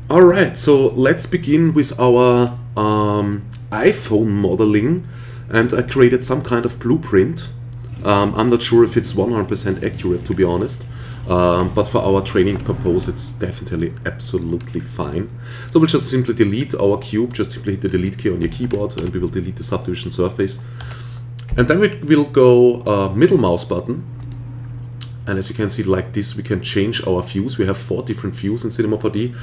Alright, so let's begin with our iPhone modeling, and I created some kind of blueprint. I'm not sure if it's 100% accurate, to be honest, but for our training purpose it's definitely absolutely fine. So we'll just simply delete our cube, just simply hit the delete key on your keyboard and we will delete the subdivision surface. And then we will go middle mouse button. And as you can see, like this, we can change our views. We have 4 different views in Cinema 4D.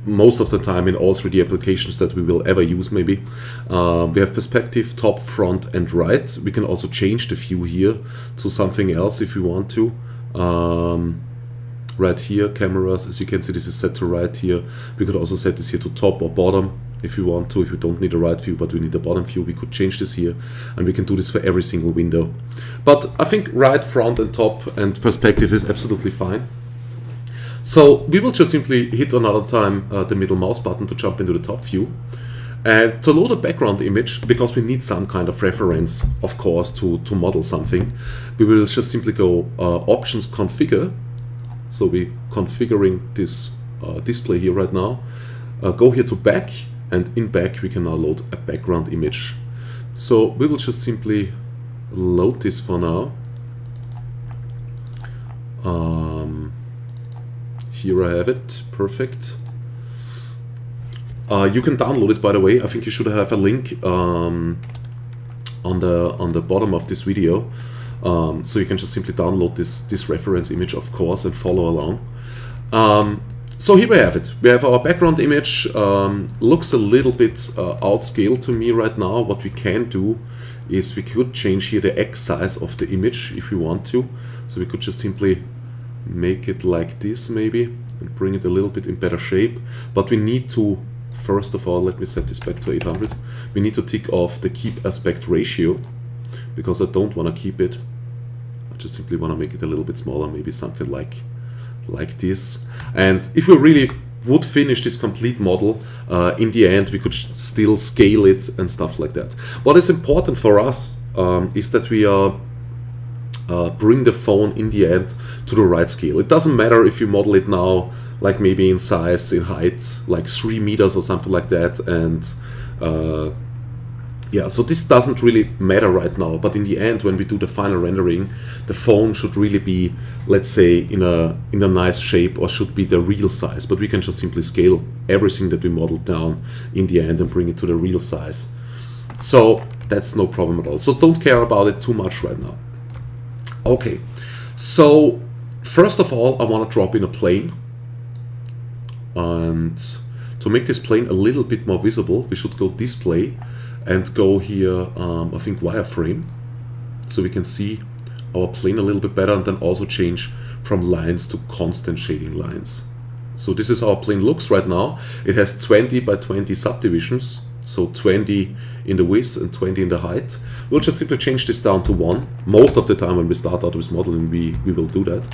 Most of the time in all 3D applications that we will ever use, maybe. We have perspective, top, front, and right. We can also change the view here to something else if we want to. Right here, cameras, as you can see, this is set to right here. We could also set this here to top or bottom if we want to. If we don't need a right view but we need a bottom view, we could change this here, and we can do this for every single window. But I think right, front, and top and perspective is absolutely fine. So we will just simply hit another time the middle mouse button to jump into the top view. And to load a background image, because we need some kind of reference, of course, to model something, we will just simply go Options, Configure. So we're configuring this display here right now. Go here to Back, and in Back we can now load a background image. So we will just simply load this for now. Here I have it, perfect. You can download it, by the way. I think you should have a link on the bottom of this video. So you can just simply download this reference image, of course, and follow along. So here we have it. We have our background image. Looks a little bit outscaled to me right now. What we can do is we could change here the X size of the image if we want to. So we could just simply make it like this maybe and bring it a little bit in better shape. But we need to, first of all, let me set this back to 800. We need to tick off the keep aspect ratio, because I don't want to keep it. I just simply want to make it a little bit smaller, maybe something like this. And if we really would finish this complete model, in the end we could still scale it and stuff like that. What is important for us is that we bring the phone in the end to the right scale. It doesn't matter if you model it now like maybe in size, in height, like 3 meters or something like that, and yeah, so this doesn't really matter right now, but in the end, when we do the final rendering, the phone should really be, let's say, in a nice shape, or should be the real size. But we can just simply scale everything that we modeled down in the end and bring it to the real size. So that's no problem at all. So don't care about it too much right now. Okay, so first of all, I want to drop in a plane. And to make this plane a little bit more visible, we should go Display and go here, I think wireframe, so we can see our plane a little bit better, and then also change from lines to constant shading lines. So this is how our plane looks right now. It has 20 by 20 subdivisions, so 20 in the width and 20 in the height. We'll just simply change this down to 1. Most of the time when we start out with modeling, we will do that.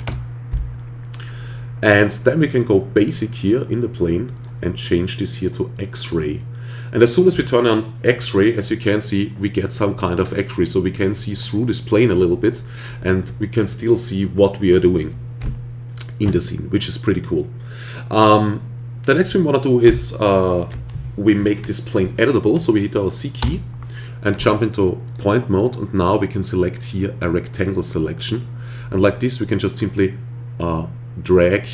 And then we can go basic here in the plane and change this here to X-ray. And as soon as we turn on X-ray, as you can see, we get some kind of X-ray, so we can see through this plane a little bit, and we can still see what we are doing in the scene, which is pretty cool. The next thing we want to do is we make this plane editable, so we hit our C key and jump into point mode, and now we can select here a rectangle selection, and like this we can just simply drag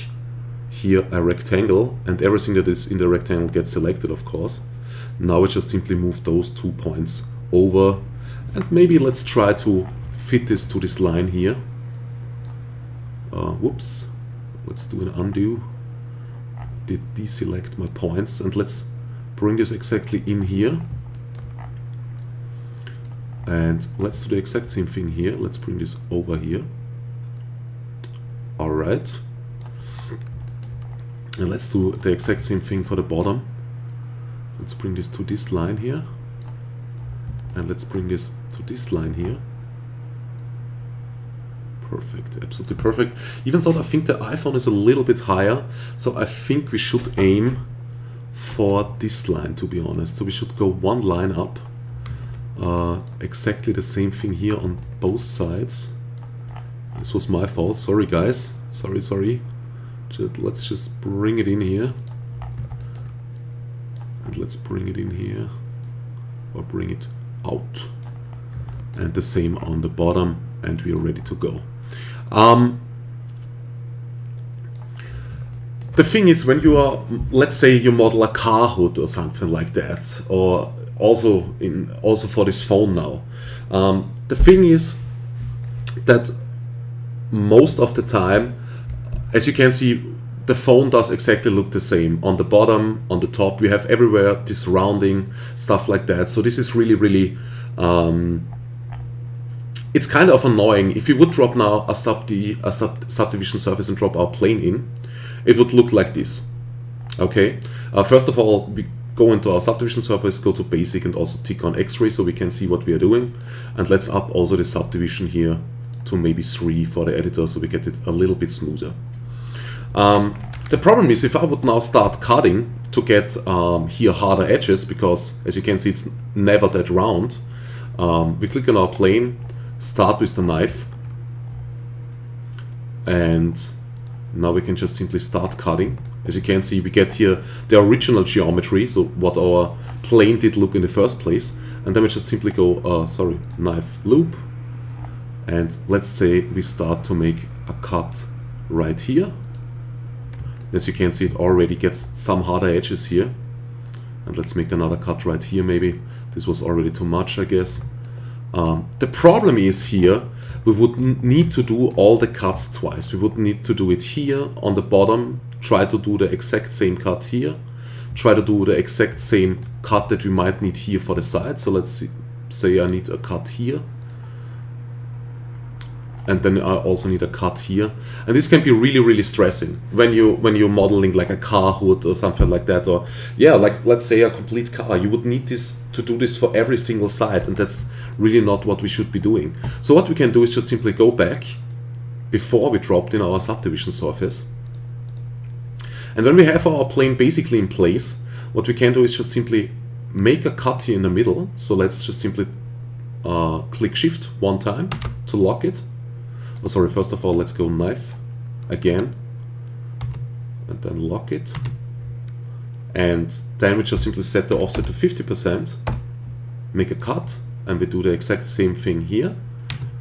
here a rectangle, and everything that is in the rectangle gets selected, of course. Now we just simply move those 2 points over, and maybe let's try to fit this to this line here. Whoops, let's do an undo. Did deselect my points, and let's bring this exactly in here. And let's do the exact same thing here. Let's bring this over here. Alright. And let's do the exact same thing for the bottom. Let's bring this to this line here. And let's bring this to this line here. Perfect, absolutely perfect. Even though I think the iPhone is a little bit higher, so I think we should aim for this line, to be honest. So we should go 1 line up. Exactly the same thing here on both sides. This was my fault, sorry guys. Sorry. Let's just bring it in here. And let's bring it in here, or bring it out. And the same on the bottom, and we are ready to go. The thing is, when you are, let's say you model a car hood or something like that, or also for this phone now, the thing is that most of the time, as you can see, the phone does exactly look the same. On the bottom, on the top, we have everywhere this rounding, stuff like that. So this is really, really, it's kind of annoying. If you would drop now a subdivision surface and drop our plane in, it would look like this. Okay. First of all, we go into our subdivision surface, go to basic, and also tick on X-ray so we can see what we are doing. And let's up also the subdivision here to maybe 3 for the editor, so we get it a little bit smoother. The problem is, if I would now start cutting to get here harder edges, because as you can see it's never that round, we click on our plane, start with the knife, and now we can just simply start cutting. As you can see, we get here the original geometry, so what our plane did look in the first place, and then we just simply go, knife loop, and let's say we start to make a cut right here. As you can see, it already gets some harder edges here. And let's make another cut right here maybe. This was already too much, I guess. The problem is here, we would need to do all the cuts twice. We would need to do it here on the bottom, try to do the exact same cut here, try to do the exact same cut that we might need here for the side. So let's say I need a cut here. And then I also need a cut here, and this can be really, really stressing when you're modeling like a car hood or something like that, or yeah, like let's say a complete car. You would need this to do this for every single side, and that's really not what we should be doing. So what we can do is just simply go back before we dropped in our subdivision surface, and when we have our plane basically in place, what we can do is just simply make a cut here in the middle. So let's just simply click Shift one time to lock it. Oh, sorry, first of all, let's go knife again, and then lock it. And then we just simply set the offset to 50%, make a cut, and we do the exact same thing here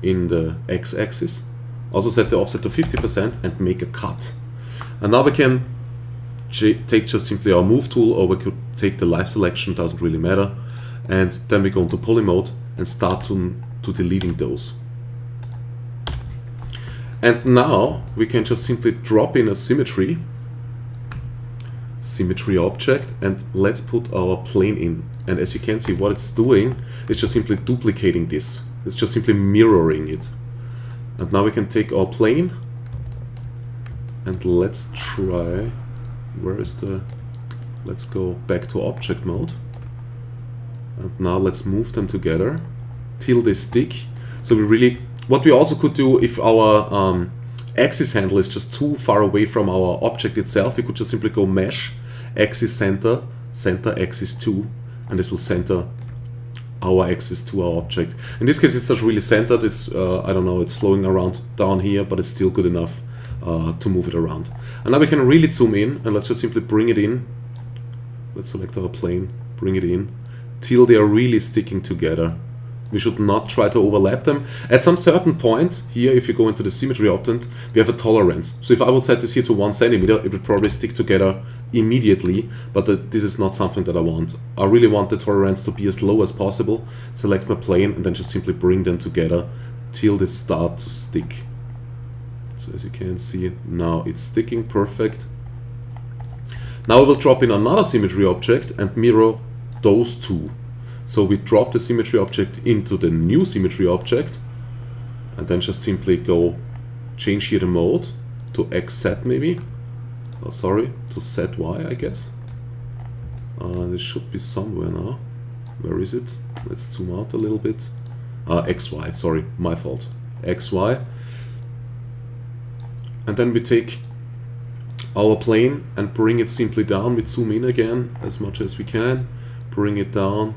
in the x-axis. Also set the offset to 50% and make a cut. And now we can take just simply our move tool, or we could take the live selection, doesn't really matter. And then we go into poly mode and start to deleting those. And now we can just simply drop in a symmetry object, and let's put our plane in. And as you can see, what it's doing is just simply duplicating this. It's just simply mirroring it. And now we can take our plane, and let's try, let's go back to object mode. And now let's move them together till they stick. So we really, what we also could do, if our axis handle is just too far away from our object itself, we could just simply go mesh, axis center, center axis 2, and this will center our axis to our object. In this case, it's not really centered. It's I don't know, it's flowing around down here, but it's still good enough to move it around. And now we can really zoom in, and let's just simply bring it in. Let's select our plane, bring it in till they are really sticking together. We should not try to overlap them. At some certain point here, if you go into the symmetry option, we have a tolerance. So if I would set this here to 1 centimeter, it would probably stick together immediately, but this is not something that I want. I really want the tolerance to be as low as possible. Select my plane and then just simply bring them together till they start to stick. So as you can see, now it's sticking perfect. Now I will drop in another symmetry object and mirror those two. So we drop the symmetry object into the new symmetry object, and then just simply go change here the mode to XZ maybe. Oh, sorry, to ZY, I guess. This should be somewhere now. Where is it? Let's zoom out a little bit. XY, sorry, my fault. XY. And then we take our plane and bring it simply down. We zoom in again as much as we can, bring it down.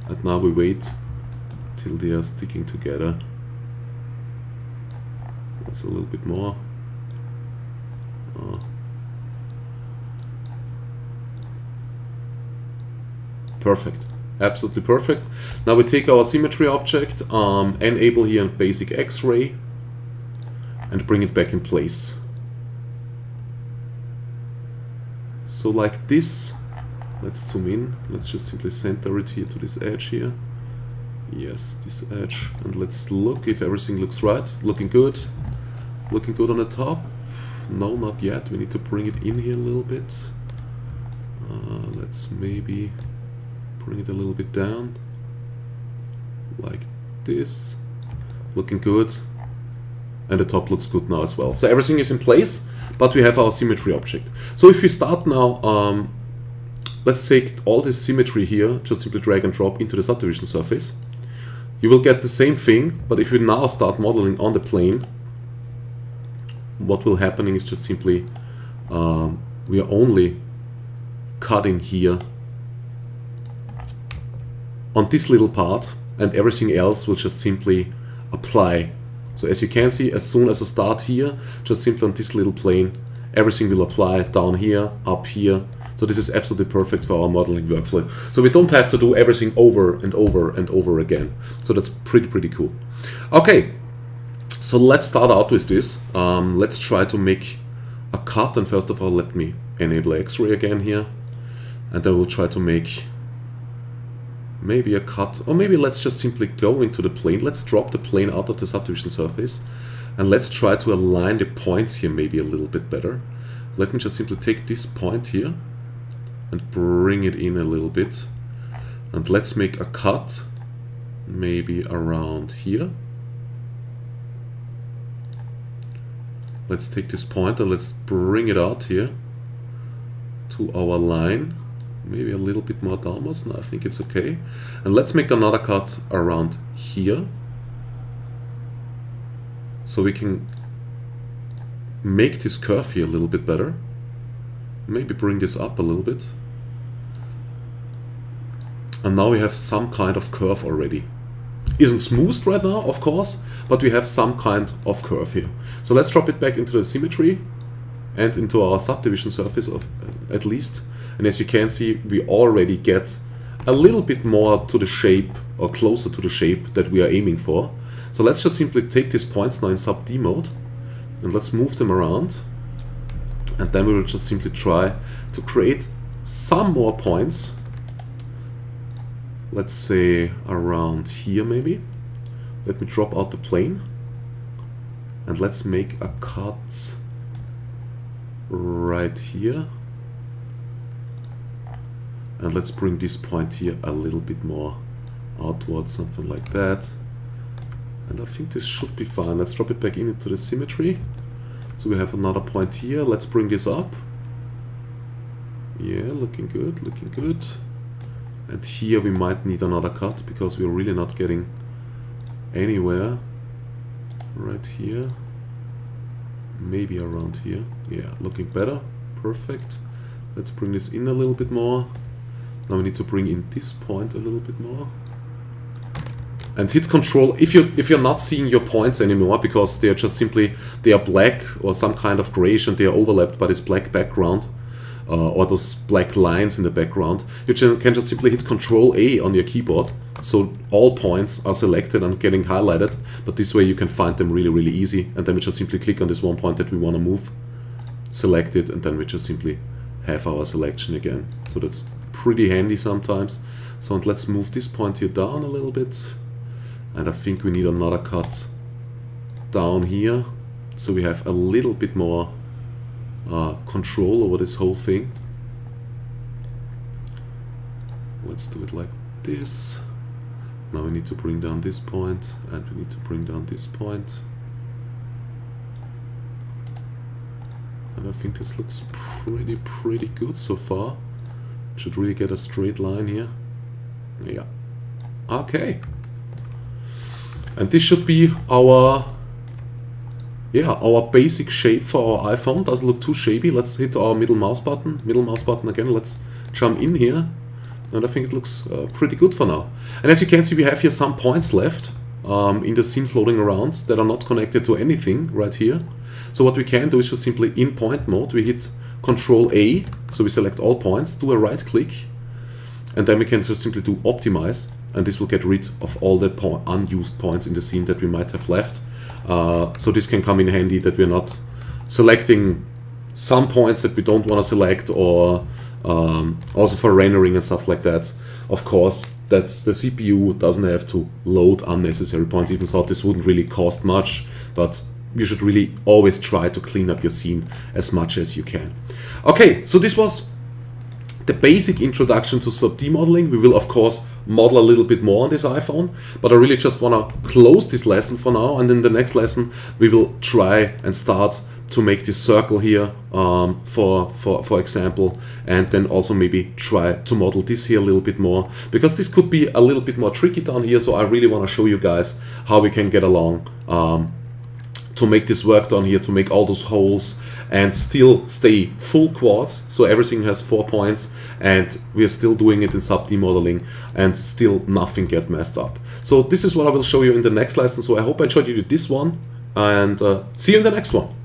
And now we wait till they are sticking together. That's a little bit more. Perfect. Absolutely perfect. Now we take our symmetry object, enable here in basic X-ray, and bring it back in place. So like this. Let's zoom in. Let's just simply center it here to this edge here. Yes, this edge. And let's look if everything looks right. Looking good. Looking good on the top. No, not yet. We need to bring it in here a little bit. Let's maybe bring it a little bit down. Like this. Looking good. And the top looks good now as well. So everything is in place, but we have our symmetry object. So if we start now, let's take all this symmetry here, just simply drag and drop into the subdivision surface. You will get the same thing, but if we now start modeling on the plane, what will happen is just simply we are only cutting here on this little part, and everything else will just simply apply. So as you can see, as soon as I start here, just simply on this little plane, everything will apply down here, up here. So this is absolutely perfect for our modeling workflow. So we don't have to do everything over and over and over again. So that's pretty cool. Okay, so let's start out with this. Let's try to make a cut, and first of all, let me enable X-ray again here, and I will try to make maybe a cut, or maybe let's just simply go into the plane. Let's drop the plane out of the subdivision surface, and let's try to align the points here maybe a little bit better. Let me just simply take this point here and bring it in a little bit, and let's make a cut maybe around here. Let's take this point and let's bring it out here to our line. Maybe a little bit more downwards. No, I think it's okay. And let's make another cut around here. So we can make this curve here a little bit better. Maybe bring this up a little bit. And now we have some kind of curve already. Isn't smooth right now, of course, but we have some kind of curve here. So let's drop it back into the symmetry and into our subdivision surface of at least. And as you can see, we already get a little bit more to the shape, or closer to the shape that we are aiming for. So let's just simply take these points now in sub D mode, and let's move them around. And then we will just simply try to create some more points. Let's say around here maybe. Let me drop out the plane. And let's make a cut right here. And let's bring this point here a little bit more outwards, something like that. And I think this should be fine. Let's drop it back into the symmetry. So we have another point here. Let's bring this up. Yeah, looking good, looking good. And here we might need another cut because we're really not getting anywhere. Right here. Maybe around here. Yeah, looking better. Perfect. Let's bring this in a little bit more. Now we need to bring in this point a little bit more. And hit Control if you're not seeing your points anymore because they are just simply, they are black or some kind of grayish and they are overlapped by this black background or those black lines in the background. You can just simply hit Control A on your keyboard, so all points are selected and getting highlighted, but this way you can find them really easy. And then we just simply click on this one point that we want to move, select it, and then we just simply have our selection again. So that's pretty handy sometimes. So and let's move this point here down a little bit, and I think we need another cut down here so we have a little bit more control over this whole thing. Let's do it like this. Now we need to bring down this point, and we need to bring down this point. And I think this looks pretty good so far. Should really get a straight line here. Yeah. Okay. And this should be our basic shape for our iPhone. Doesn't look too shabby. Let's hit our middle mouse button. Middle mouse button again. Let's jump in here. And I think it looks pretty good for now. And as you can see, we have here some points left in the scene floating around that are not connected to anything right here. So what we can do is just simply in point mode, we hit Control A, so we select all points, do a right click, and then we can just simply do optimize, and this will get rid of all the unused points in the scene that we might have left. So this can come in handy that we're not selecting some points that we don't want to select, or also for rendering and stuff like that. Of course, that the CPU doesn't have to load unnecessary points, even though this wouldn't really cost much, but you should really always try to clean up your scene as much as you can. Okay, so this was the basic introduction to sub-D modeling. We will of course model a little bit more on this iPhone, but I really just want to close this lesson for now, and in the next lesson we will try and start to make this circle here, for example, and then also maybe try to model this here a little bit more, because this could be a little bit more tricky down here. So I really want to show you guys how we can get along to make this work down here, to make all those holes and still stay full quads, so everything has 4 points and we are still doing it in sub-D modeling and still nothing get messed up. So this is what I will show you in the next lesson. So I hope I enjoyed you with this one, and see you in the next one.